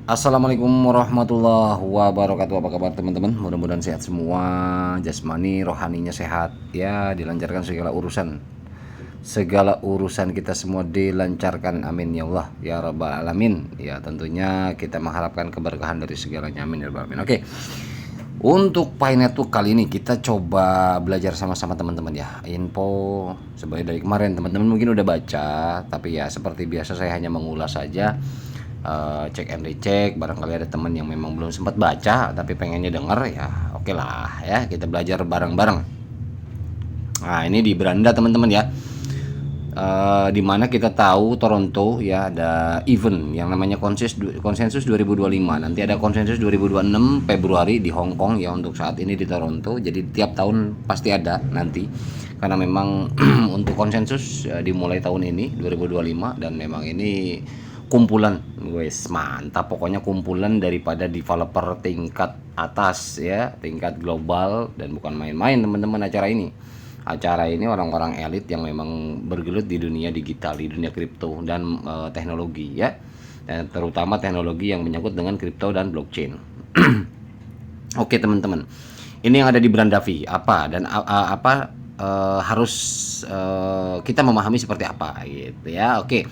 Assalamualaikum warahmatullahi wabarakatuh. Apa kabar teman-teman? Mudah-mudahan sehat semua, jasmani, rohaninya sehat. Ya, dilancarkan segala urusan kita semua dilancarkan. Amin ya Allah ya rabbal alamin. Ya, tentunya kita mengharapkan keberkahan dari segalanya. Amin ya rabbal alamin. Oke. Untuk Pi Network kali ini kita coba belajar sama-sama teman-teman ya. Info sebenarnya dari kemarin teman-teman mungkin udah baca, tapi ya seperti biasa saya hanya mengulas saja. Cek and recheck, barangkali ada teman yang memang belum sempat baca tapi pengennya denger, ya oke lah ya, kita belajar bareng-bareng. Nah, ini di beranda teman-teman ya, dimana kita tahu Toronto ya ada event yang namanya konsensus 2025. Nanti ada konsensus 2026 Februari di Hong Kong ya, untuk saat ini di Toronto. Jadi tiap tahun pasti ada nanti, karena memang untuk konsensus dimulai tahun ini 2025, dan memang ini kumpulan, wes mantap pokoknya, kumpulan daripada developer tingkat atas ya, tingkat global, dan bukan main-main teman-teman acara ini. Acara ini orang-orang elit yang memang bergelut di dunia digital, di dunia kripto dan teknologi ya, dan terutama teknologi yang menyangkut dengan kripto dan blockchain. Oke teman-teman, ini yang ada di Brandavi apa dan apa harus kita memahami seperti apa gitu ya. Oke,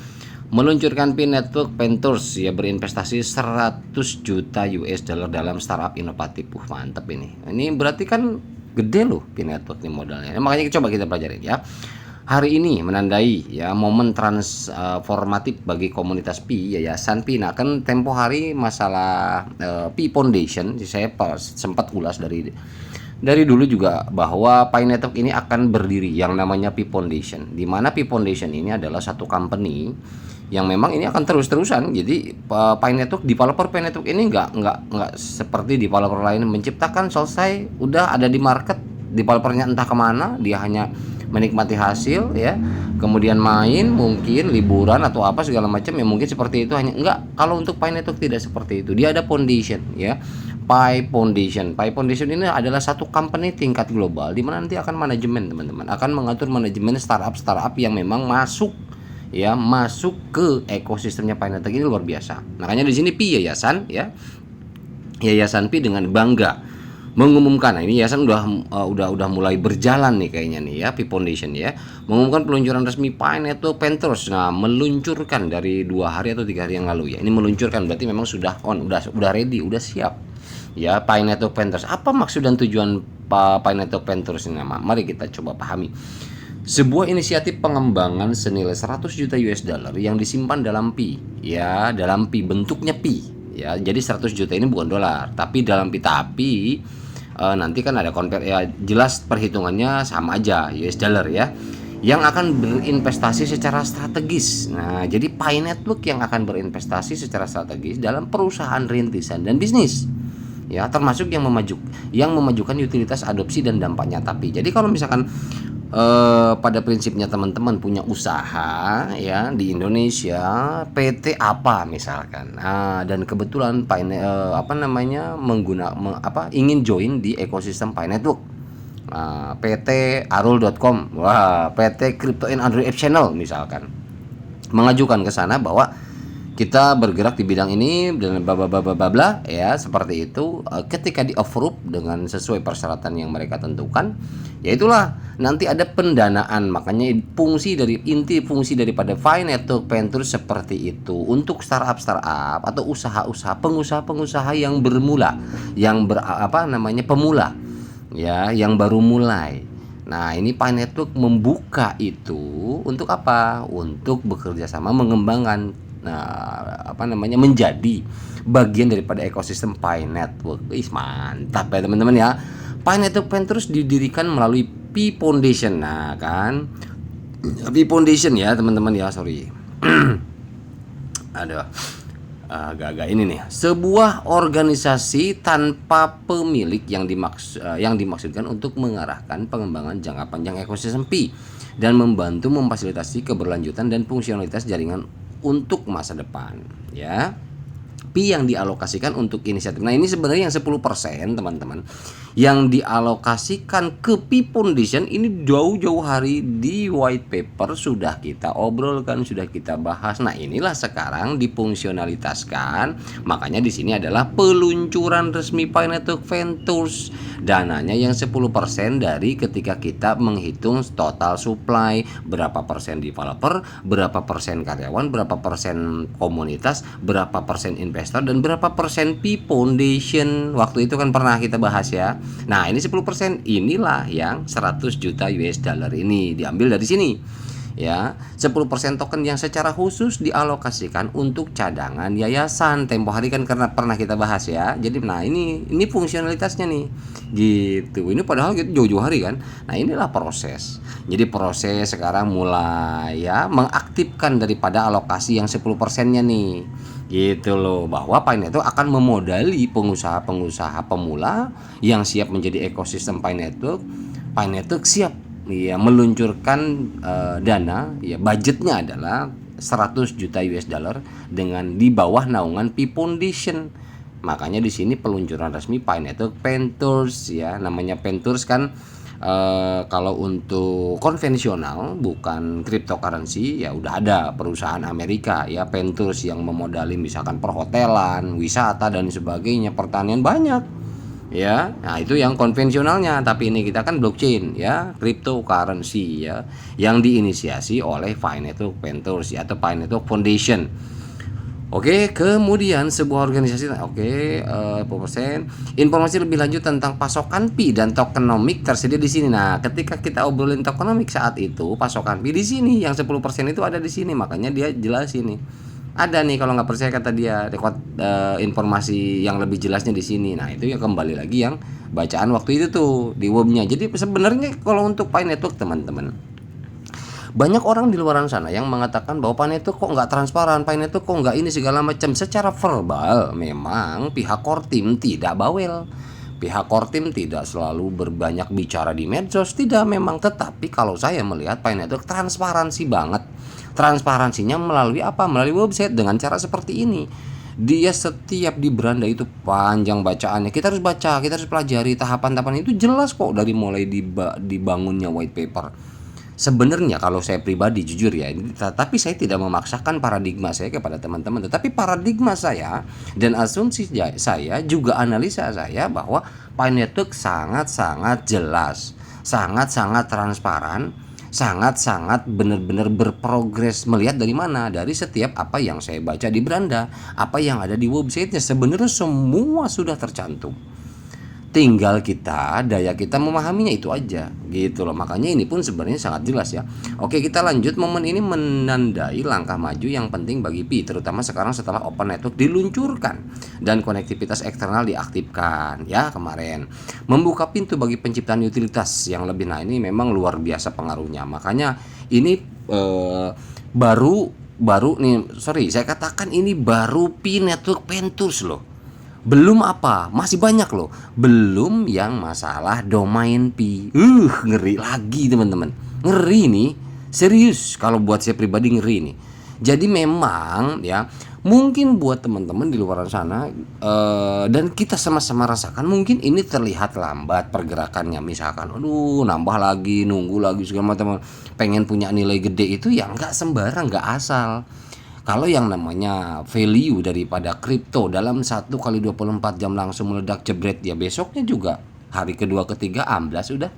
meluncurkan Pi Network Ventures ya, berinvestasi 100 juta US dollar dalam startup inovatif. Mantap ini. Ini berarti kan gede loh Pi Network ini modalnya. Makanya coba kita pelajarin ya. Hari ini menandai ya momen transformatif bagi komunitas Pi, Yayasan Pi. Nah, kan tempo hari masalah Pi Foundation, saya sempat ulas dari dulu juga bahwa Pi Network ini akan berdiri yang namanya Pi Foundation, di mana Pi Foundation ini adalah satu company yang memang ini akan terus-terusan. Jadi Pi Network, developer Pi Network ini nggak seperti developer lain menciptakan selesai udah ada di market, developernya entah kemana, dia hanya menikmati hasil ya, kemudian main mungkin liburan atau apa segala macam ya, mungkin seperti itu hanya. Enggak, kalau untuk Pi Network tidak seperti itu, dia ada foundation ya. Pi Foundation ini adalah satu company tingkat global, di mana nanti akan manajemen teman-teman, akan mengatur manajemen startup yang memang masuk ke ekosistemnya Pi Network. Ini luar biasa. Makanya di sini Pi Yayasan ya, Yayasan Pi dengan bangga mengumumkan. Nah, ini yayasan udah mulai berjalan nih kayaknya nih ya, Pi Foundation ya, mengumumkan peluncuran resmi Pi Network Ventures. Nah, meluncurkan dari 2 hari atau 3 hari yang lalu ya. Ini meluncurkan berarti memang sudah udah ready, udah siap ya. Pi Network Ventures, apa maksud dan tujuan Pi Network Ventures ini? Mari kita coba pahami. Sebuah inisiatif pengembangan senilai 100 juta US dollar yang disimpan dalam Pi ya, dalam Pi, bentuknya Pi ya. Jadi 100 juta ini bukan dolar, tapi dalam Pi. Tapi nanti kan ada ya, jelas perhitungannya sama aja US dollar ya, yang akan berinvestasi secara strategis. Nah, jadi Pi Network yang akan berinvestasi secara strategis dalam perusahaan rintisan dan bisnis ya, termasuk yang memajukan utilitas, adopsi dan dampak nyata Pi. Jadi kalau misalkan pada prinsipnya teman-teman punya usaha ya di Indonesia, PT apa misalkan, dan kebetulan ingin join di ekosistem Pi Network, PT Arul.com, PT Crypto and Android App Channel misalkan, mengajukan ke sana bahwa kita bergerak di bidang ini dan bla ya, seperti itu. Ketika di approve dengan sesuai persyaratan yang mereka tentukan, yaitulah nanti ada pendanaan. Makanya inti fungsi daripada Pi Network Ventures seperti itu, untuk startup atau pengusaha yang bermula, yang pemula ya, yang baru mulai. Nah, ini Pi Network membuka itu untuk apa? Untuk bekerja sama mengembangkan, menjadi bagian daripada ekosistem Pi Network. Mantap ya teman-teman ya. Pi Network Ventures didirikan melalui Pi Foundation. Nah kan, Pi Foundation ya teman-teman ya, sorry. Ada agak ini nih, sebuah organisasi tanpa pemilik yang dimaksudkan untuk mengarahkan pengembangan jangka panjang ekosistem Pi dan membantu memfasilitasi keberlanjutan dan fungsionalitas jaringan untuk masa depan ya. tapi yang dialokasikan untuk inisiatif. Nah, ini sebenarnya yang 10% teman-teman yang dialokasikan ke P-Foundation ini jauh-jauh hari di white paper sudah kita obrolkan, sudah kita bahas. Nah, inilah sekarang difungsionalitaskan. Makanya di sini adalah peluncuran resmi Pi Network Ventures. Dananya yang 10% dari ketika kita menghitung total supply, berapa persen developer, berapa persen karyawan, berapa persen komunitas, berapa persen investor, dan berapa persen P-Foundation. Waktu itu kan pernah kita bahas ya. Nah, ini 10%, inilah yang 100 juta US dollar ini diambil dari sini. Ya, 10% token yang secara khusus dialokasikan untuk cadangan yayasan. Tempo hari kan karena pernah kita bahas ya. Jadi nah ini fungsionalitasnya nih. Gitu. Ini padahal gitu jauh-jauh hari kan. Nah, inilah proses. Jadi proses sekarang mulai ya mengaktifkan daripada alokasi yang 10%-nya nih. Gitu loh, bahwa Pi Network akan memodali pengusaha-pengusaha pemula yang siap menjadi ekosistem Pi Network. Pi Network siap ya meluncurkan dana, ya budgetnya adalah 100 juta US dollar dengan di bawah naungan P-Foundation. Makanya di sini peluncuran resmi Pi Network Ventures ya. Namanya Ventures kan kalau untuk konvensional bukan cryptocurrency ya udah ada perusahaan Amerika ya Ventures yang memodali misalkan perhotelan, wisata dan sebagainya, pertanian banyak. Ya, nah itu yang konvensionalnya, tapi ini kita kan blockchain ya, cryptocurrency ya, yang diinisiasi oleh Pi Network Ventures ya, atau Pi Network Foundation. Oke, kemudian sebuah organisasi, persen. Informasi lebih lanjut tentang pasokan Pi dan tokenomic tersedia di sini. Nah, ketika kita obrolin tokenomic saat itu, pasokan Pi di sini, yang 10% itu ada di sini, makanya dia jelas ini. Ada nih, kalau nggak percaya kata dia record informasi yang lebih jelasnya di sini. Nah, itu ya kembali lagi yang bacaan waktu itu tuh di webnya. Jadi sebenarnya kalau untuk Pi Network teman-teman, banyak orang di luaran sana yang mengatakan bahwa Pi Network kok nggak transparan, Pi Network kok nggak ini segala macam. Secara verbal memang pihak core team tidak bawel. Pihak core team tidak selalu berbanyak bicara di medsos, tidak memang, tetapi kalau saya melihat Pi Network transparansi banget. Transparansinya melalui apa? Melalui website dengan cara seperti ini. Dia setiap di beranda itu panjang bacaannya. Kita harus baca, kita harus pelajari tahapan-tahapan itu jelas kok dari mulai dibangunnya white paper. Sebenarnya kalau saya pribadi jujur ya, tapi saya tidak memaksakan paradigma saya kepada teman-teman, tetapi paradigma saya dan asumsi saya juga analisa saya bahwa Pi Network sangat-sangat jelas, sangat-sangat transparan, sangat-sangat benar-benar berprogres. Melihat dari mana? Dari setiap apa yang saya baca di beranda, apa yang ada di websitenya, sebenarnya semua sudah tercantum. Tinggal daya kita memahaminya, itu aja gitu loh. Makanya ini pun sebenarnya sangat jelas ya. Oke, kita lanjut. Momen ini menandai langkah maju yang penting bagi Pi, terutama sekarang setelah Open Network diluncurkan dan konektivitas eksternal diaktifkan ya kemarin. Membuka pintu bagi penciptaan utilitas yang lebih. Nah, ini memang luar biasa pengaruhnya. Makanya ini baru nih, saya katakan ini baru Pi Network Ventures loh. Belum apa, masih banyak loh. Belum yang masalah domain Pi. Ngeri lagi teman-teman. Ngeri nih. Serius, kalau buat saya pribadi ngeri nih. Jadi memang ya, mungkin buat teman-teman di luar sana dan kita sama-sama rasakan, mungkin ini terlihat lambat pergerakannya. Misalkan, nambah lagi, nunggu lagi segala macam, pengen punya nilai gede itu ya nggak sembarang, nggak asal. Kalau yang namanya value daripada kripto dalam 1x24 jam langsung meledak jebret, ya besoknya juga hari kedua ketiga amblas udah.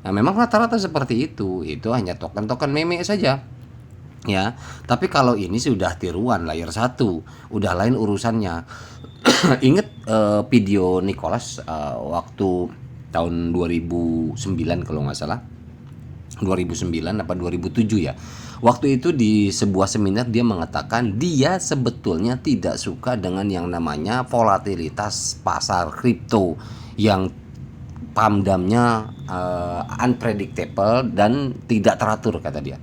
Nah, memang rata-rata seperti itu hanya token-token meme saja ya. Tapi kalau ini sudah tiruan layer 1, udah lain urusannya. Ingat video Nicholas waktu tahun 2009 kalau nggak salah, 2009 apa 2007 ya. Waktu itu di sebuah seminar dia mengatakan dia sebetulnya tidak suka dengan yang namanya volatilitas pasar kripto yang pamdamnya unpredictable dan tidak teratur, kata dia.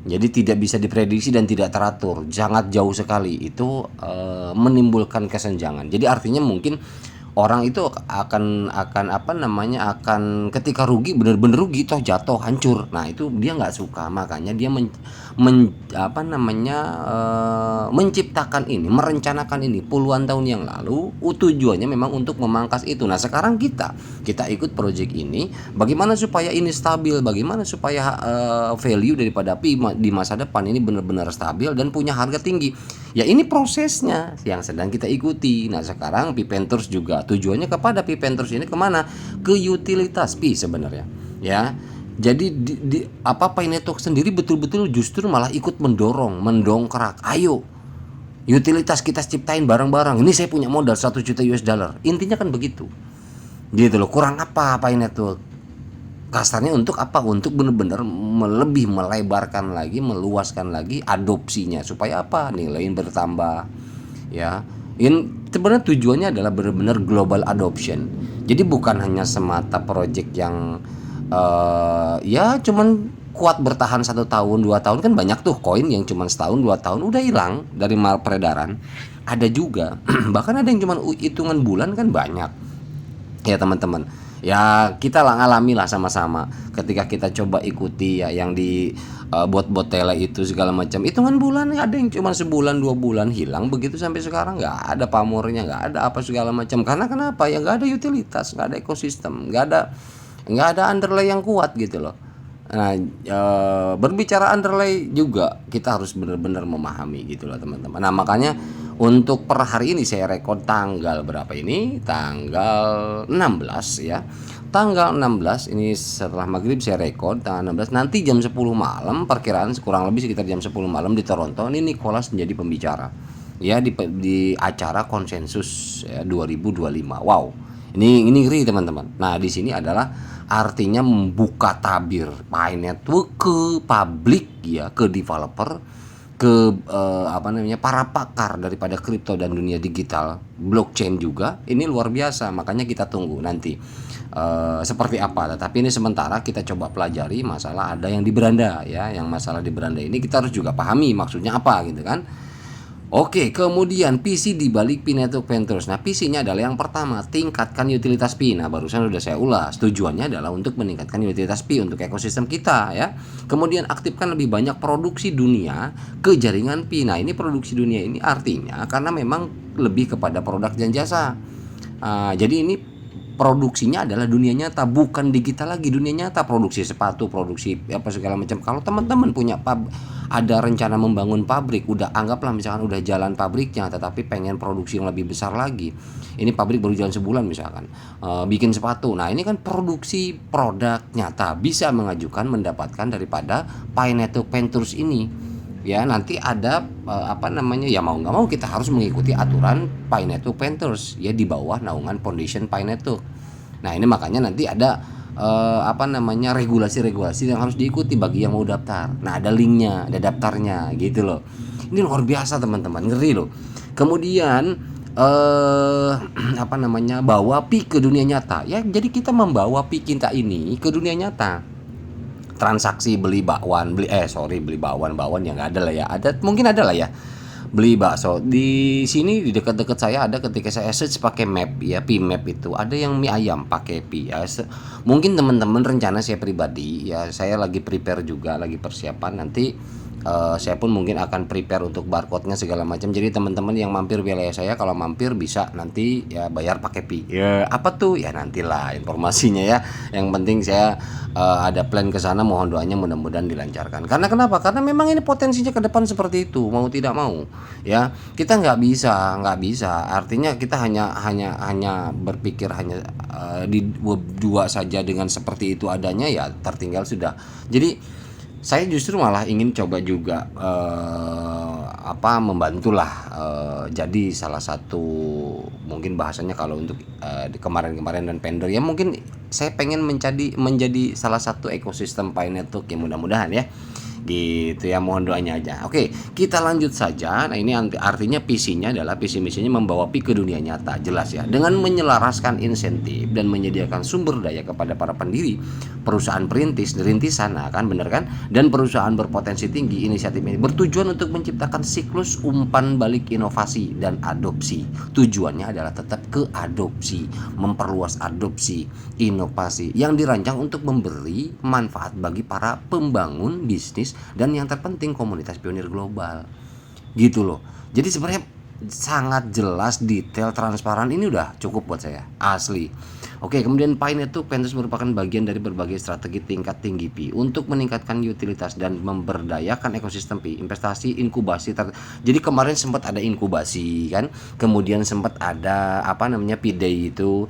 Jadi tidak bisa diprediksi dan tidak teratur, sangat jauh sekali. Itu menimbulkan kesenjangan. Jadi artinya mungkin orang itu akan apa namanya, akan ketika rugi bener-bener rugi toh jatuh hancur. Nah itu dia nggak suka, makanya dia apa namanya, menciptakan ini, merencanakan ini puluhan tahun yang lalu. Tujuannya memang untuk memangkas itu. Nah sekarang kita ikut project ini, bagaimana supaya ini stabil, bagaimana supaya value daripada pi di masa depan ini benar-benar stabil dan punya harga tinggi. Ya ini prosesnya yang sedang kita ikuti. Nah sekarang Pi Pentures juga tujuannya kepada Pi Pentures ini kemana? Ke utilitas Pi sebenarnya, ya. Jadi apa Pi Network sendiri betul-betul justru malah ikut mendongkrak. Ayo, utilitas kita ciptain bareng-bareng. Ini saya punya modal 1 juta US dollar. Intinya kan begitu. Gitu loh. Kurang apa Pi Network? Kasarnya untuk apa? Untuk benar-benar lebih melebarkan lagi, meluaskan lagi adopsinya supaya apa? Nilai bertambah, ya. Ini sebenarnya tujuannya adalah benar-benar global adoption. Jadi bukan hanya semata project yang ya cuman kuat bertahan 1 tahun 2 tahun. Kan banyak tuh koin yang cuman setahun 2 tahun udah hilang dari peredaran. Ada juga bahkan ada yang cuman hitungan bulan kan banyak, ya teman-teman. Ya kita lah ngalami lah sama-sama ketika kita coba ikuti ya yang di bot-bot tele itu segala macam. Hitungan bulan ada yang cuma sebulan 2 bulan hilang begitu sampai sekarang nggak ada pamornya, nggak ada apa segala macam. Karena kenapa? Ya nggak ada utilitas, nggak ada ekosistem, nggak ada underlay yang kuat gitu loh. Nah, berbicara underlay juga kita harus benar-benar memahami gitu loh teman-teman. Nah makanya untuk per hari ini saya rekod tanggal berapa ini? Tanggal 16 ya. Tanggal 16 ini setelah maghrib saya rekod tanggal 16. Nanti jam 10 malam perkiraan kurang lebih sekitar jam 10 malam di Toronto ini Nicholas menjadi pembicara. Ya di acara konsensus ya, 2025. Wow. Ini ngeri teman-teman. Nah, di sini adalah artinya membuka tabir Pi Network ke publik ya, ke developer, ke apa namanya, para pakar daripada kripto dan dunia digital, blockchain juga. Ini luar biasa, makanya kita tunggu nanti seperti apa. Tetapi ini sementara kita coba pelajari masalah ada yang di beranda ya, yang masalah di beranda ini kita harus juga pahami maksudnya apa gitu kan. Oke, kemudian PC di balik Pi Network Ventures. Nah, PC-nya adalah yang pertama, tingkatkan utilitas Pi. Nah, barusan sudah saya ulas. Tujuannya adalah untuk meningkatkan utilitas Pi untuk ekosistem kita ya. Kemudian aktifkan lebih banyak produksi dunia ke jaringan Pi. Nah, ini produksi dunia ini artinya karena memang lebih kepada produk dan jasa. Jadi ini produksinya adalah dunia nyata, bukan digital lagi, dunia nyata. Produksi sepatu, produksi apa segala macam. Kalau teman-teman punya ada rencana membangun pabrik, udah anggaplah misalkan udah jalan pabriknya, tetapi pengen produksi yang lebih besar lagi. Ini pabrik baru jalan sebulan misalkan, bikin sepatu. Nah ini kan produksi produk nyata, bisa mengajukan mendapatkan daripada Pi Network Ventures ini. Ya nanti ada apa namanya, ya mau nggak mau kita harus mengikuti aturan Pi Network Ventures ya, di bawah naungan Foundation Pi Network. Nah ini makanya nanti ada apa namanya, regulasi-regulasi yang harus diikuti bagi yang mau daftar. Nah ada linknya, ada daftarnya gitu loh. Ini luar biasa teman-teman, ngeri loh. Kemudian apa namanya, bawa Pi ke dunia nyata ya. Jadi kita membawa Pi kita ini ke dunia nyata. Transaksi beli bakwan, beli bakwan yang nggak ada lah ya, ada mungkin ada lah ya, beli bakso di sini di dekat-dekat saya ada. Ketika saya search pakai map ya, Pi map itu ada yang mie ayam pakai Pi ya. Mungkin teman-teman rencana saya pribadi ya, saya lagi prepare juga, lagi persiapan nanti. Saya pun mungkin akan prepare untuk barcode-nya segala macam. Jadi teman-teman yang mampir wilayah saya, kalau mampir bisa nanti ya bayar pakai Pi. Ya apa tuh? Ya nantilah informasinya ya. Yang penting saya ada plan ke sana, mohon doanya mudah-mudahan dilancarkan. Karena kenapa? Karena memang ini potensinya ke depan seperti itu, mau tidak mau. Ya, kita nggak bisa. Artinya kita hanya berpikir hanya di dua saja dengan seperti itu adanya ya, tertinggal sudah. Jadi saya justru malah ingin coba juga membantulah, jadi salah satu mungkin bahasanya kalau untuk di kemarin-kemarin dan vendor ya, mungkin saya pengen menjadi salah satu ekosistem Pi Network ya, mudah-mudahan ya. Gitu ya, mohon doanya aja. Oke, kita lanjut saja. Nah, ini artinya visinya adalah visi misinya membawa Pi ke dunia nyata, jelas ya. Dengan menyelaraskan insentif dan menyediakan sumber daya kepada para pendiri, perusahaan rintisan, nah kan bener kan? Dan perusahaan berpotensi tinggi, inisiatif ini bertujuan untuk menciptakan siklus umpan balik inovasi dan adopsi. Tujuannya adalah tetap ke adopsi, memperluas adopsi, inovasi yang dirancang untuk memberi manfaat bagi para pembangun bisnis dan yang terpenting komunitas pionir global. Gitu loh. Jadi sebenarnya sangat jelas, detail, transparan, ini udah cukup buat saya, asli. Oke, kemudian Pi Network Ventures merupakan bagian dari berbagai strategi tingkat tinggi Pi untuk meningkatkan utilitas dan memberdayakan ekosistem Pi, investasi, inkubasi. Jadi kemarin sempat ada inkubasi kan, kemudian sempat ada Pi Day itu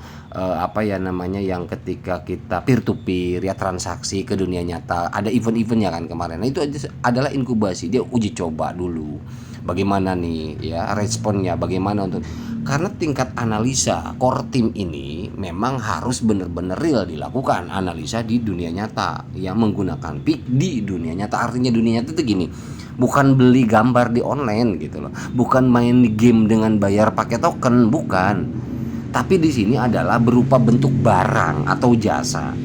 yang ketika kita peer to peer ya, transaksi ke dunia nyata, ada event-eventnya kan kemarin. Nah, itu adalah inkubasi, dia uji coba dulu. Bagaimana nih ya responnya, bagaimana untuk, karena tingkat analisa core team ini memang harus benar-benar real dilakukan analisa di dunia nyata yang menggunakan PIK di dunia nyata. Artinya dunia nyata itu gini, bukan beli gambar di online gitu loh, bukan main game dengan bayar pakai token, bukan, tapi di sini adalah berupa bentuk barang atau jasa.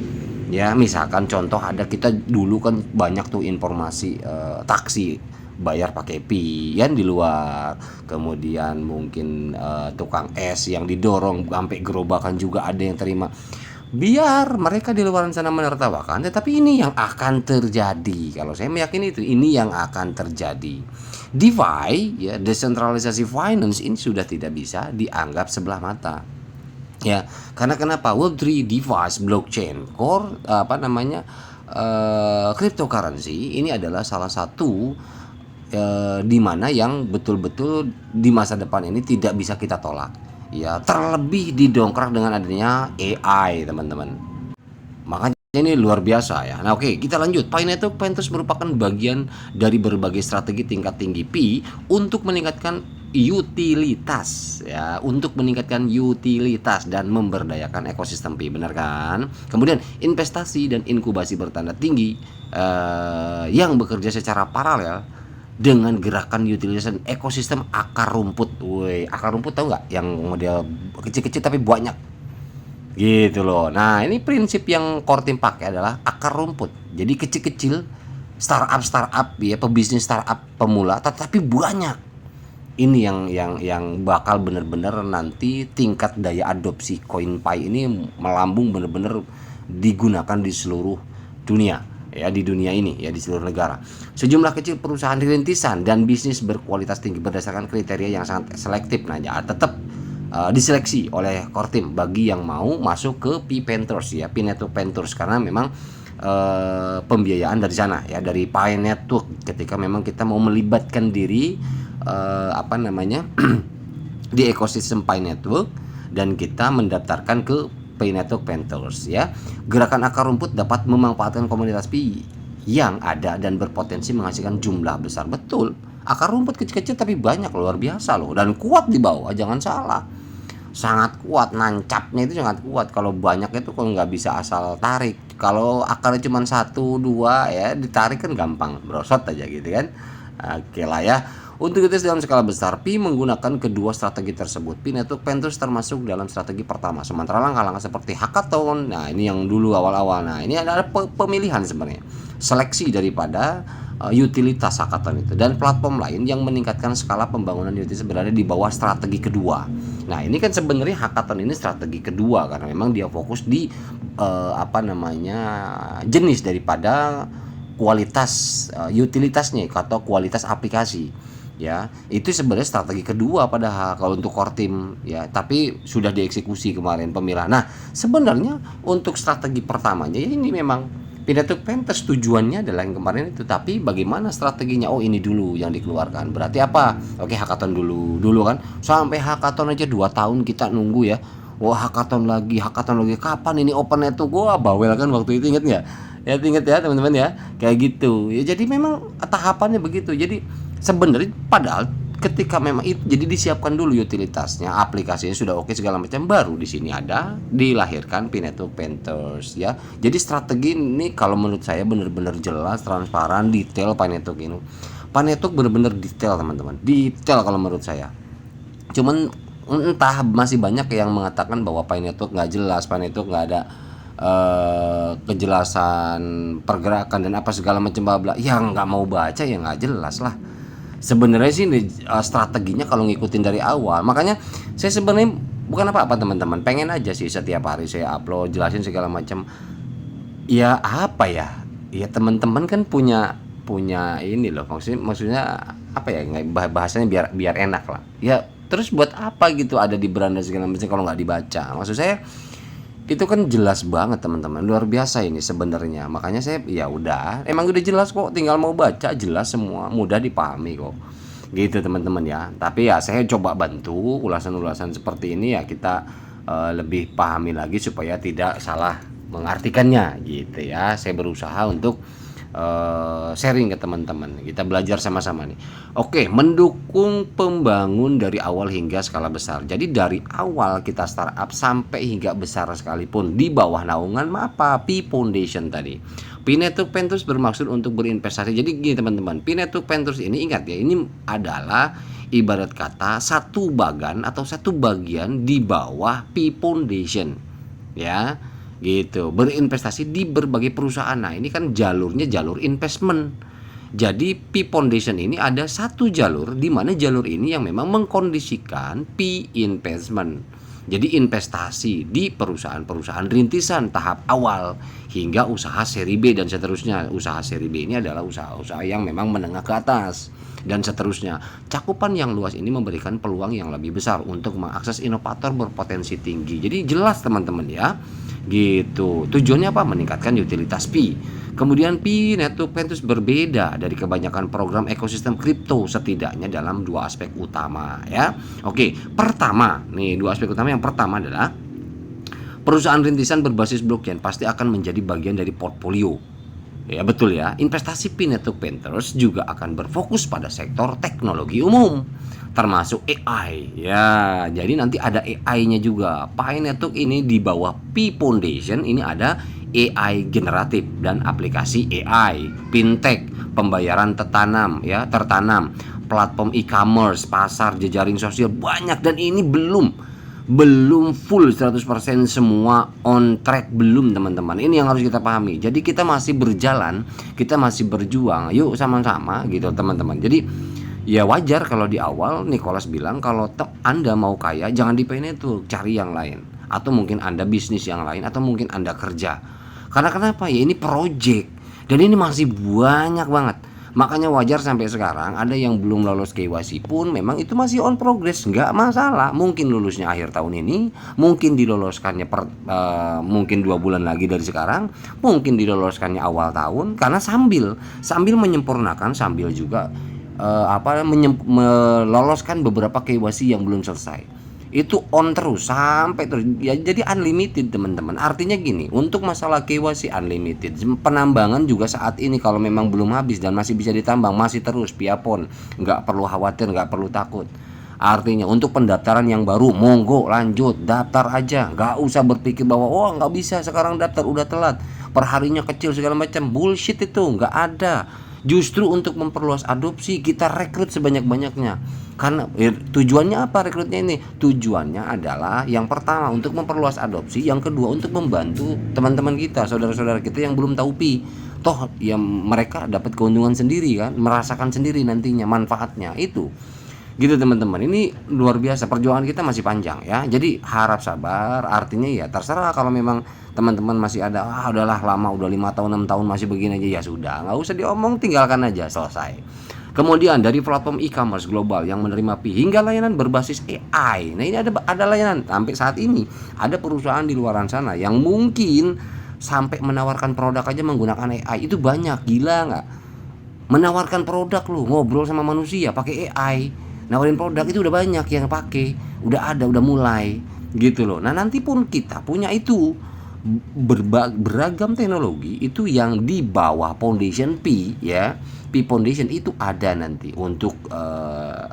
Ya, misalkan contoh, ada kita dulu kan banyak tuh informasi taksi bayar pakai Pi kan di luar, kemudian mungkin tukang es yang didorong sampai gerobakan juga ada yang terima. Biar mereka di luar sana menertawakan, tetapi ini yang akan terjadi. Kalau saya meyakini itu, ini yang akan terjadi. DeFi ya, desentralisasi finance, ini sudah tidak bisa dianggap sebelah mata. Ya, karena kenapa? Web3, device, blockchain, core cryptocurrency ini adalah salah satu di mana yang betul-betul di masa depan ini tidak bisa kita tolak. Ya, terlebih didongkrak dengan adanya AI, teman-teman. Makanya ini luar biasa ya. Nah, oke, kita lanjut. Pi Network Ventures merupakan bagian dari berbagai strategi tingkat tinggi Pi untuk meningkatkan utilitas ya, untuk meningkatkan utilitas dan memberdayakan ekosistem Pi, benar kan? Kemudian investasi dan inkubasi bertanda tinggi yang bekerja secara paralel dengan gerakan utilitas dan ekosistem akar rumput. Woi, akar rumput tahu nggak? Yang model kecil-kecil tapi banyak. Gitu loh. Nah, ini prinsip yang core team pakai adalah akar rumput. Jadi kecil-kecil, startup ya, pebisnis startup pemula, tetapi banyak. Ini yang bakal benar-benar nanti tingkat daya adopsi CoinPi ini melambung, benar-benar digunakan di seluruh dunia. Ya, di dunia ini ya, di seluruh negara. Sejumlah kecil perusahaan rintisan dan bisnis berkualitas tinggi berdasarkan kriteria yang sangat selektif. Nah, ya, tetap diseleksi oleh core team bagi yang mau masuk ke Pi Ventures ya, Pi Network Ventures, karena memang pembiayaan dari sana ya, dari Pi Network, ketika memang kita mau melibatkan diri di ekosistem Pi Network dan kita mendaftarkan ke Pi Network Ventures ya. Gerakan akar rumput dapat memanfaatkan komunitas Pi yang ada dan berpotensi menghasilkan jumlah besar. Betul, akar rumput kecil-kecil tapi banyak, luar biasa loh, dan kuat di bawah, jangan salah, sangat kuat, nancapnya itu sangat kuat. Kalau banyak itu kalau nggak bisa asal tarik. Kalau akarnya cuma 1, 2 ya, ditarik kan gampang, brosot aja gitu kan. Oke lah ya. Untuk itu dalam skala besar, Pi menggunakan kedua strategi tersebut. Pi Network Ventures termasuk dalam strategi pertama. Sementara langkah-langkah seperti hackathon, nah ini yang dulu awal-awal. Nah, ini ada pemilihan sebenarnya, seleksi daripada utilitas hackathon itu, dan platform lain yang meningkatkan skala pembangunan utilitas berada di bawah strategi kedua. Nah, ini kan sebenarnya hackathon ini strategi kedua karena memang dia fokus di jenis daripada kualitas utilitasnya atau kualitas aplikasi. Ya, itu sebenarnya strategi kedua padahal kalau untuk core team ya, tapi sudah dieksekusi kemarin pemilihan. Nah, sebenarnya untuk strategi pertamanya ya, ini memang Pi Network Ventures tujuannya adalah yang kemarin itu, tapi bagaimana strateginya? Oh, ini dulu yang dikeluarkan. Berarti apa? Oke, hackathon dulu kan. Sampai hackathon aja 2 tahun kita nunggu ya. Wah, hackathon lagi. Kapan ini open network? Gua bawel kan waktu itu, inget nggak? Ya, inget ya teman-teman ya. Kayak gitu. Ya, jadi memang tahapannya begitu. Jadi sebenarnya padahal ketika memang itu jadi disiapkan dulu utilitasnya, aplikasinya sudah oke segala macam, baru di sini ada dilahirkan Pi Network Painters ya. Jadi strategi ini kalau menurut saya benar-benar jelas, transparan, detail Pi Network ini. Pi Network benar-benar detail teman-teman, detail kalau menurut saya. Cuman entah masih banyak yang mengatakan bahwa Pi Network nggak jelas, Pi Network nggak ada kejelasan pergerakan dan apa segala macam bla bla. Yang nggak mau baca ya nggak jelas lah. Sebenarnya sih strateginya kalau ngikutin dari awal. Makanya saya sebenarnya bukan apa-apa teman-teman, pengen aja sih setiap hari saya upload jelasin segala macam. Ya apa ya? Ya teman-teman kan punya ini loh, maksudnya apa ya, bahasanya biar enak lah. Ya terus buat apa gitu ada di beranda segala macam kalau nggak dibaca? Maksud saya itu kan jelas banget teman-teman, luar biasa ini sebenarnya. Makanya saya ya udah, emang udah jelas kok, tinggal mau baca jelas semua, mudah dipahami kok gitu teman-teman ya. Tapi ya saya coba bantu ulasan-ulasan seperti ini ya, kita lebih pahami lagi supaya tidak salah mengartikannya gitu ya. Saya berusaha untuk sharing ke teman-teman, kita belajar sama-sama nih. Oke, mendukung pembangun dari awal hingga skala besar. Jadi dari awal kita startup sampai hingga besar sekalipun di bawah naungan apa Pi Foundation tadi. Pi Network Painters bermaksud untuk berinvestasi. Jadi gini teman-teman, Pi Network Painters ini ingat ya, ini adalah ibarat kata satu bagian di bawah Pi Foundation ya. Gitu, berinvestasi di berbagai perusahaan. Nah ini kan jalurnya jalur investment. Jadi Pi Foundation ini ada satu jalur, di mana jalur ini yang memang mengkondisikan Pi Investment. Jadi investasi di perusahaan-perusahaan rintisan tahap awal hingga usaha seri B dan seterusnya. Usaha seri B ini adalah usaha-usaha yang memang menengah ke atas dan seterusnya. Cakupan yang luas ini memberikan peluang yang lebih besar untuk mengakses inovator berpotensi tinggi. Jadi jelas teman-teman ya. Gitu. Tujuannya apa? Meningkatkan utilitas Pi. Kemudian Pi Network Painters berbeda dari kebanyakan program ekosistem kripto setidaknya dalam dua aspek utama ya. Oke, pertama, nih dua aspek utama. Yang pertama adalah perusahaan rintisan berbasis blockchain pasti akan menjadi bagian dari portfolio. Ya betul ya. Investasi Pi Network Painters juga akan berfokus pada sektor teknologi umum, termasuk AI ya. Jadi nanti ada AI-nya juga. Pi Network ini di bawah Pi Foundation ini ada AI generatif dan aplikasi AI, fintech, pembayaran tertanam, platform e-commerce, pasar, jejaring sosial, banyak. Dan ini belum full 100% semua on track, belum teman-teman. Ini yang harus kita pahami. Jadi kita masih berjalan, kita masih berjuang. Yuk sama-sama gitu teman-teman. Jadi ya wajar kalau di awal Nicholas bilang kalau Anda mau kaya jangan di Pi Network, cari yang lain. Atau mungkin Anda bisnis yang lain, atau mungkin Anda kerja. Karena kenapa? Ya ini project. Dan ini masih banyak banget. Makanya wajar sampai sekarang ada yang belum lolos KYC pun memang itu masih on progress, nggak masalah. Mungkin lulusnya akhir tahun ini, mungkin diloloskannya mungkin 2 bulan lagi dari sekarang, mungkin diloloskannya awal tahun. Karena sambil menyempurnakan, sambil juga meloloskan beberapa KYC yang belum selesai. Itu on terus sampai terus ya, jadi unlimited teman-teman. Artinya gini, untuk masalah KYC unlimited, penambangan juga saat ini kalau memang belum habis dan masih bisa ditambang, masih terus Piapon, nggak perlu khawatir, nggak perlu takut. Artinya untuk pendaftaran yang baru, monggo lanjut daftar aja, nggak usah berpikir bahwa oh nggak bisa sekarang daftar udah telat, perharinya kecil segala macam, bullshit itu nggak ada. Justru untuk memperluas adopsi kita rekrut sebanyak-banyaknya. Karena tujuannya apa rekrutnya ini? Tujuannya adalah yang pertama untuk memperluas adopsi, yang kedua untuk membantu teman-teman kita, saudara-saudara kita yang belum tahu Pi. Toh ya mereka dapat keuntungan sendiri kan, merasakan sendiri nantinya manfaatnya itu. Gitu teman-teman, ini luar biasa, perjuangan kita masih panjang ya. Jadi harap sabar, artinya ya terserah kalau memang teman-teman masih ada udahlah lama, udah 5 tahun 6 tahun masih begini aja, ya sudah, nggak usah diomong, tinggalkan aja, selesai. Kemudian dari platform e-commerce global yang menerima Pi hingga layanan berbasis AI. Nah ini ada layanan sampai saat ini ada perusahaan di luar sana yang mungkin sampai menawarkan produk aja menggunakan AI. Itu banyak, gila nggak? Menawarkan produk lu ngobrol sama manusia pakai AI. Nawarin produk itu udah banyak yang pakai, udah ada, udah mulai gitu loh. Nah nanti pun kita punya itu beragam teknologi itu yang di bawah foundation P ya. P Foundation itu ada nanti untuk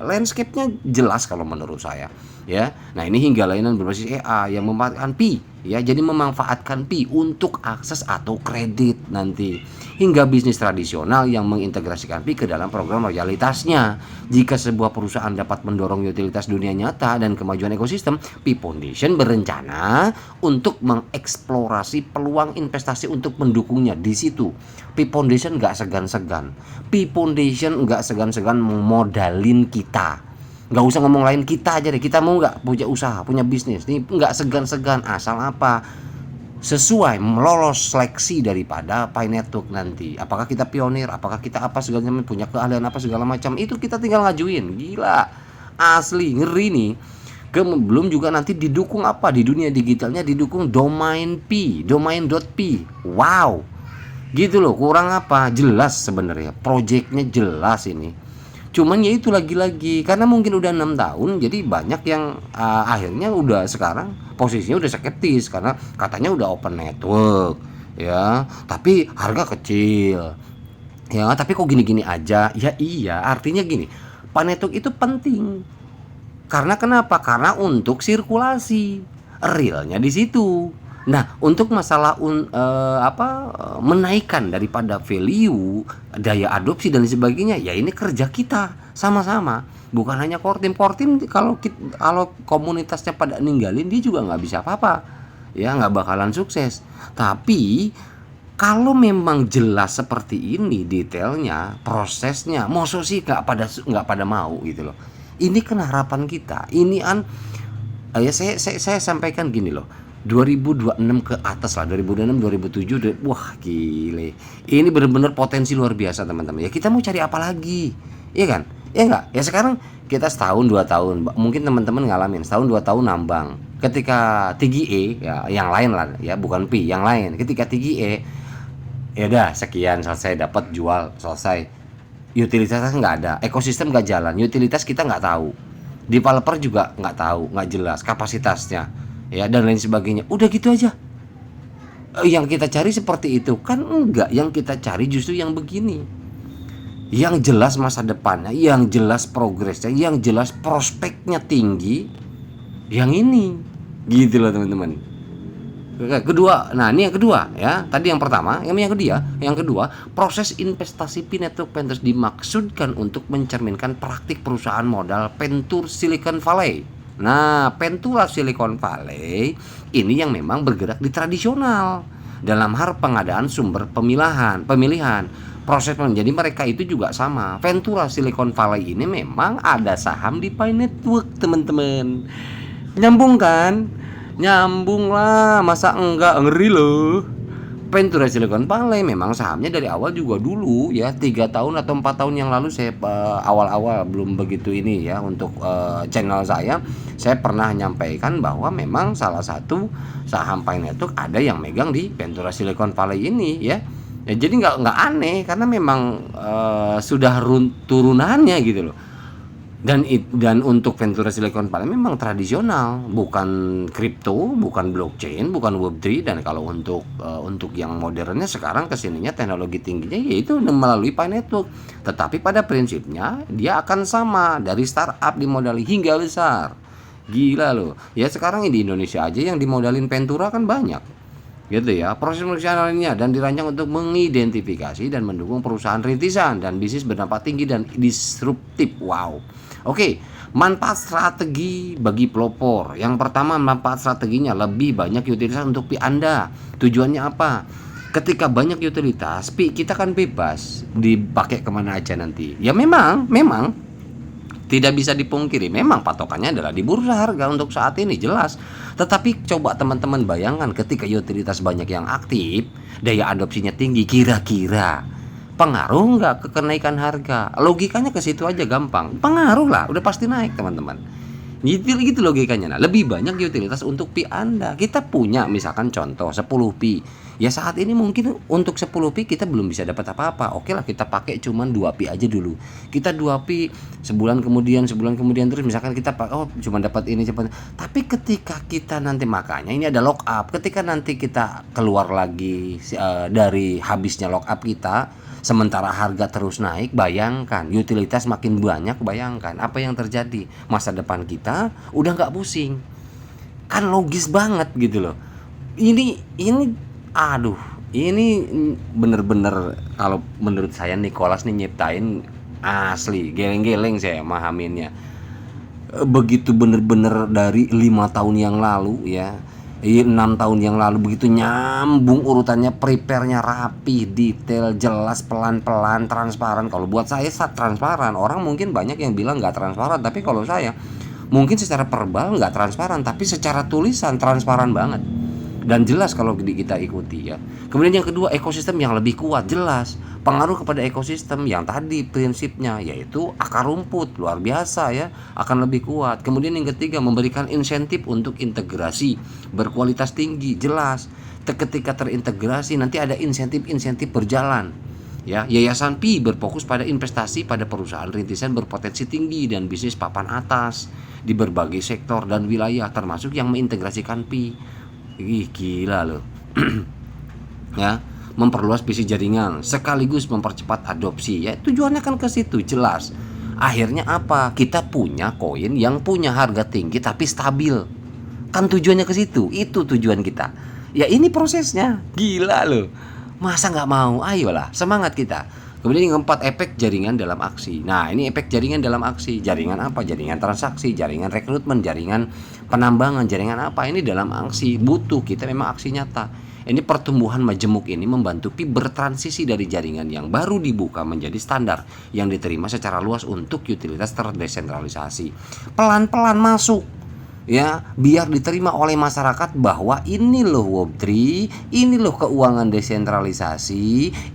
landscape-nya jelas kalau menurut saya ya. Nah, ini hingga layanan berbasis AI yang memanfaatkan P ya. Jadi memanfaatkan P untuk akses atau kredit nanti, hingga bisnis tradisional yang mengintegrasikan P ke dalam program loyalitasnya. Jika sebuah perusahaan dapat mendorong utilitas dunia nyata dan kemajuan ekosistem, P Foundation berencana untuk mengeksplorasi peluang investasi untuk mendukungnya di situ. P Foundation nggak segan-segan. P Foundation nggak segan-segan modalin kita. Nggak usah ngomong lain, kita aja deh. Kita mau nggak punya usaha, punya bisnis nih, nggak segan-segan, asal apa sesuai melolos seleksi daripada Pi Network nanti. Apakah kita pionir, apakah kita apa segala macam, punya keahlian apa segala macam, itu kita tinggal ngajuin. Gila, asli ngeri nih. Belum juga nanti didukung apa di dunia digitalnya, didukung domain P, domain.p. Wow, gitu loh. Kurang apa? Jelas sebenarnya proyeknya jelas ini. Cuman ya itu lagi-lagi karena mungkin udah 6 tahun, jadi banyak yang akhirnya udah sekarang posisinya udah skeptis karena katanya udah open network ya, tapi harga kecil ya, tapi kok gini-gini aja ya. Iya, artinya gini, Pak network itu penting karena kenapa? Karena untuk sirkulasi realnya di situ. Nah, untuk masalah menaikkan daripada value, daya adopsi dan sebagainya, ya ini kerja kita sama-sama. Bukan hanya Kortim. Kortim kalau komunitasnya pada ninggalin, dia juga nggak bisa apa-apa. Ya, nggak bakalan sukses. Tapi kalau memang jelas seperti ini detailnya, prosesnya, mosok sih nggak pada mau gitu loh. Ini kan harapan kita. Ini ya saya sampaikan gini loh. 2026 ke atas lah, 2026 2007, wah gile. Ini benar-benar potensi luar biasa teman-teman. Ya kita mau cari apa lagi? Iya kan? Ya enggak? Ya sekarang kita setahun 2 tahun, mungkin teman-teman ngalamin setahun 2 tahun nambang. Ketika TGE ya yang lain lah ya, bukan P, yang lain. Ketika TGE ya udah sekian, selesai, dapat, jual, selesai. Utilitasnya nggak ada, ekosistem nggak jalan, utilitas kita nggak tahu, developer juga nggak tahu, nggak jelas kapasitasnya ya dan lain sebagainya. Udah gitu aja. Yang kita cari seperti itu kan enggak. Yang kita cari justru yang begini, yang jelas masa depannya, yang jelas progresnya, yang jelas prospeknya tinggi. Yang ini gitu loh teman-teman. Kedua, nah ini yang kedua ya. Tadi yang pertama, yang kedua, proses investasi Pi Network Ventures dimaksudkan untuk mencerminkan praktik perusahaan modal venture Silicon Valley. Nah, Ventura Silicon Valley ini yang memang bergerak di tradisional dalam hal pengadaan sumber pemilihan. Proses menjadi mereka itu juga sama. Ventura Silicon Valley ini memang ada saham di Pi Network, teman-teman. Nyambung kan? Nyambung lah, masa enggak, ngeri loh. Ventura Silicon Valley memang sahamnya dari awal juga dulu ya, 3 tahun atau 4 tahun yang lalu saya awal-awal belum begitu ini ya untuk channel saya pernah menyampaikan bahwa memang salah satu saham Pi Network ada yang megang di Ventura Silicon Valley ini ya. Ya jadi nggak aneh karena memang sudah turunannya gitu loh. Dan untuk Ventura Silicon Valley memang tradisional, bukan kripto, bukan blockchain, bukan Web3. Dan kalau untuk yang modernnya sekarang kesininya teknologi tingginya yaitu melalui Pi Network. Tetapi pada prinsipnya dia akan sama dari startup dimodali hingga besar. Gila loh. Ya sekarang di Indonesia aja yang dimodalin Ventura kan banyak. Gitu ya. Proses pemeriksaan lainnya dan dirancang untuk mengidentifikasi dan mendukung perusahaan rintisan dan bisnis berdampak tinggi dan disruptif. Wow. Oke, manfaat strategi bagi pelopor. Yang pertama, manfaat strateginya lebih banyak utilitas untuk Pi Anda. Tujuannya apa? Ketika banyak utilitas, Pi kita kan bebas dipakai kemana aja nanti. Ya memang tidak bisa dipungkiri, memang patokannya adalah di bursa harga untuk saat ini jelas. Tetapi coba teman-teman bayangkan ketika utilitas banyak yang aktif, daya adopsinya tinggi, kira-kira pengaruh nggak ke kenaikan harga? Logikanya ke situ aja gampang. Pengaruh lah, udah pasti naik teman-teman. Gitu logikanya. Nah, lebih banyak utilitas untuk pi Anda. Kita punya misalkan contoh 10 pi. Ya saat ini mungkin untuk 10 pi kita belum bisa dapat apa-apa. Oke lah kita pakai cuman 2 pi aja dulu. Kita 2 pi sebulan kemudian terus misalkan kita pakai cuma dapat ini cepat. Tapi ketika kita nanti makanya ini ada lock up. Ketika nanti kita keluar lagi dari habisnya lock up kita, sementara harga terus naik, bayangkan utilitas makin banyak, bayangkan apa yang terjadi. Masa depan kita udah nggak pusing, kan logis banget gitu loh. Ini aduh, ini bener-bener kalau menurut saya Nicholas nih nyiptain asli geleng-geleng saya mahaminnya. Begitu bener-bener dari 5 tahun yang lalu ya, 6 tahun yang lalu begitu nyambung urutannya, prepare-nya rapi, detail, jelas, pelan-pelan, transparan. Kalau buat saya transparan. Orang mungkin banyak yang bilang nggak transparan, tapi kalau saya mungkin secara verbal nggak transparan, tapi secara tulisan transparan banget dan jelas kalau kita ikuti ya. Kemudian yang kedua, ekosistem yang lebih kuat, jelas pengaruh kepada ekosistem yang tadi prinsipnya yaitu akar rumput luar biasa ya, akan lebih kuat. Kemudian yang ketiga, memberikan insentif untuk integrasi berkualitas tinggi, jelas ketika terintegrasi nanti ada insentif berjalan ya. Yayasan Pi berfokus pada investasi pada perusahaan rintisan berpotensi tinggi dan bisnis papan atas di berbagai sektor dan wilayah termasuk yang mengintegrasikan Pi. Ih, gila loh. Ya, memperluas bisnis jaringan sekaligus mempercepat adopsi ya, tujuannya kan ke situ jelas. Akhirnya apa? Kita punya koin yang punya harga tinggi tapi stabil. Kan tujuannya ke situ. Itu tujuan kita. Ya ini prosesnya. Gila loh. Masa nggak mau? Ayolah, semangat kita. Kemudian yang keempat, efek jaringan dalam aksi. Nah, ini efek jaringan dalam aksi. Jaringan apa? Jaringan transaksi, jaringan rekrutmen, jaringan penambangan, jaringan apa? Ini dalam aksi. Butuh kita memang aksi nyata. Ini pertumbuhan majemuk ini membantu Pi bertransisi dari jaringan yang baru dibuka menjadi standar yang diterima secara luas untuk utilitas terdesentralisasi. Pelan-pelan masuk ya, biar diterima oleh masyarakat bahwa ini loh Web3, ini loh keuangan desentralisasi,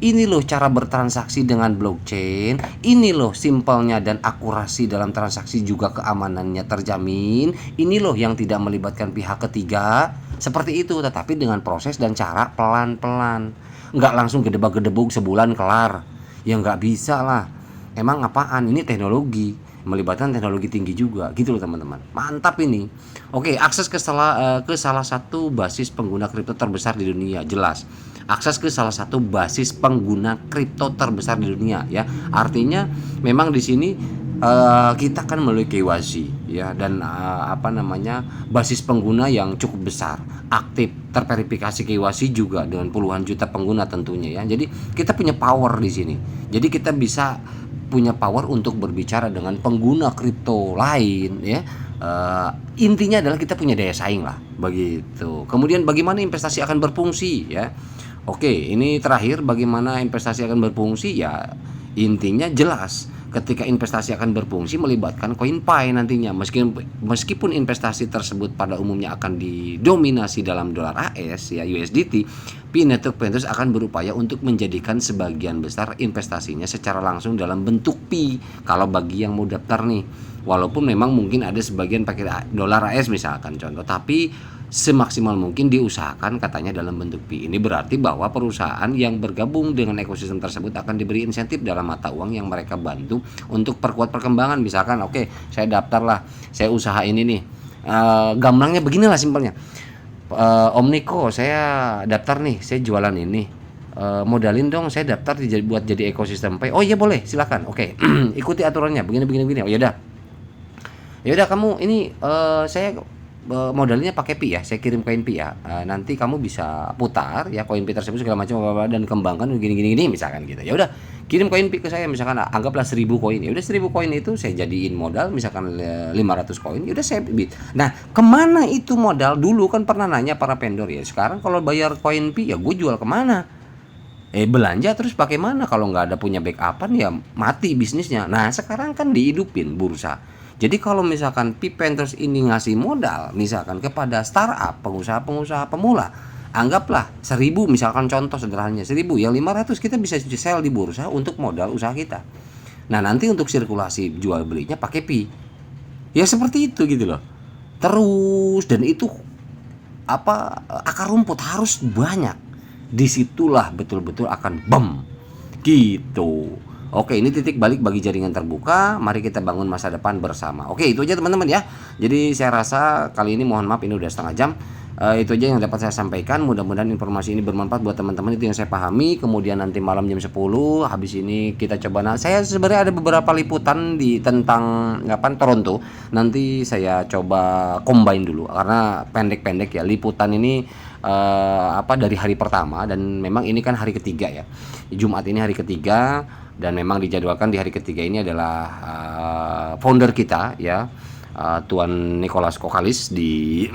ini loh cara bertransaksi dengan blockchain, ini loh simpelnya dan akurasi dalam transaksi juga keamanannya terjamin, ini loh yang tidak melibatkan pihak ketiga, seperti itu, tetapi dengan proses dan cara pelan-pelan, nggak langsung gedebak-gedebuk sebulan kelar, ya nggak bisa lah. Emang apaan, ini teknologi, melibatkan teknologi tinggi juga gitu loh teman-teman. Mantap ini. Oke, akses ke salah satu basis pengguna kripto terbesar di dunia, jelas. Akses ke salah satu basis pengguna kripto terbesar di dunia ya. Artinya memang di sini kita kan melalui KYC ya, dan basis pengguna yang cukup besar, aktif, terverifikasi KYC juga dengan puluhan juta pengguna tentunya ya. Jadi kita punya power di sini. Jadi kita bisa punya power untuk berbicara dengan pengguna kripto lain ya. Intinya adalah kita punya daya saing lah begitu. Kemudian bagaimana investasi akan berfungsi ya. Oke, ini terakhir, bagaimana investasi akan berfungsi ya. Intinya jelas, ketika investasi akan berfungsi melibatkan CoinPi nantinya. Meskipun investasi tersebut pada umumnya akan didominasi dalam dolar AS ya, USDT, Pi Network Ventures akan berupaya untuk menjadikan sebagian besar investasinya secara langsung dalam bentuk Pi. Kalau bagi yang mau daftar nih, walaupun memang mungkin ada sebagian pakai dolar AS misalkan contoh, tapi semaksimal mungkin diusahakan katanya dalam bentuk Pi. Ini berarti bahwa perusahaan yang bergabung dengan ekosistem tersebut akan diberi insentif dalam mata uang yang mereka bantu untuk perkuat perkembangan. Misalkan oke, saya daftar lah, saya usaha ini nih, gamblangnya beginilah simpelnya. Om Niko, saya daftar nih, saya jualan ini, modalin dong, saya daftar buat jadi ekosistem Pi. Oh iya boleh, silakan. Oke, ikuti aturannya begini. Oh yaudah kamu ini saya modalnya pakai Pi ya, saya kirim koin Pi ya, nanti kamu bisa putar ya koin Pi tersebut segala macam dan kembangkan gini misalkan gitu. Ya udah, kirim koin Pi ke saya, misalkan anggaplah 1000 koin. Ya udah 1000 koin itu saya jadiin modal misalkan 500 koin. Ya udah saya bit. Nah, kemana itu modal? Dulu kan pernah nanya para vendor ya. Sekarang kalau bayar koin Pi ya gue jual kemana? Belanja terus pakai mana? Kalau nggak ada punya backupan ya mati bisnisnya. Nah, sekarang kan dihidupin bursa. Jadi kalau misalkan Pi Ventures ini ngasih modal misalkan kepada startup, pengusaha pemula, anggaplah 1000 misalkan, contoh sederhananya 1000, yang 500 kita bisa sell di bursa untuk modal usaha kita. Nah nanti untuk sirkulasi jual belinya pakai Pi. Ya seperti itu gitu loh. Terus dan itu akar rumput harus banyak. Disitulah betul-betul akan bam gitu. Oke, ini titik balik bagi jaringan terbuka. Mari kita bangun masa depan bersama. Oke, itu aja teman-teman ya. Jadi saya rasa kali ini mohon maaf ini udah setengah jam. Itu aja yang dapat saya sampaikan. Mudah-mudahan informasi ini bermanfaat buat teman-teman. Itu yang saya pahami. Kemudian nanti malam jam 10 habis ini kita coba. Nah, saya sebenarnya ada beberapa liputan tentang Toronto. Nanti saya coba combine dulu karena pendek-pendek ya. Liputan ini dari hari pertama dan memang ini kan hari ketiga ya. Jumat ini hari ketiga dan memang dijadwalkan di hari ketiga ini adalah founder kita ya, Tuan Nicholas Kokalis di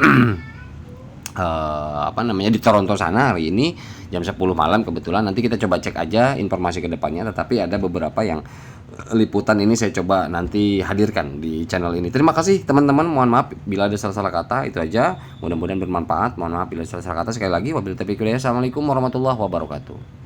di Toronto sana hari ini jam 10 malam kebetulan. Nanti kita coba cek aja informasi kedepannya, tetapi ada beberapa yang liputan ini saya coba nanti hadirkan di channel ini. Terima kasih teman-teman, mohon maaf bila ada salah-salah kata. Itu aja, mudah-mudahan bermanfaat. Mohon maaf bila ada salah-salah kata. Sekali lagi wabillahi taufiq wal hidayah. Assalamualaikum warahmatullahi wabarakatuh.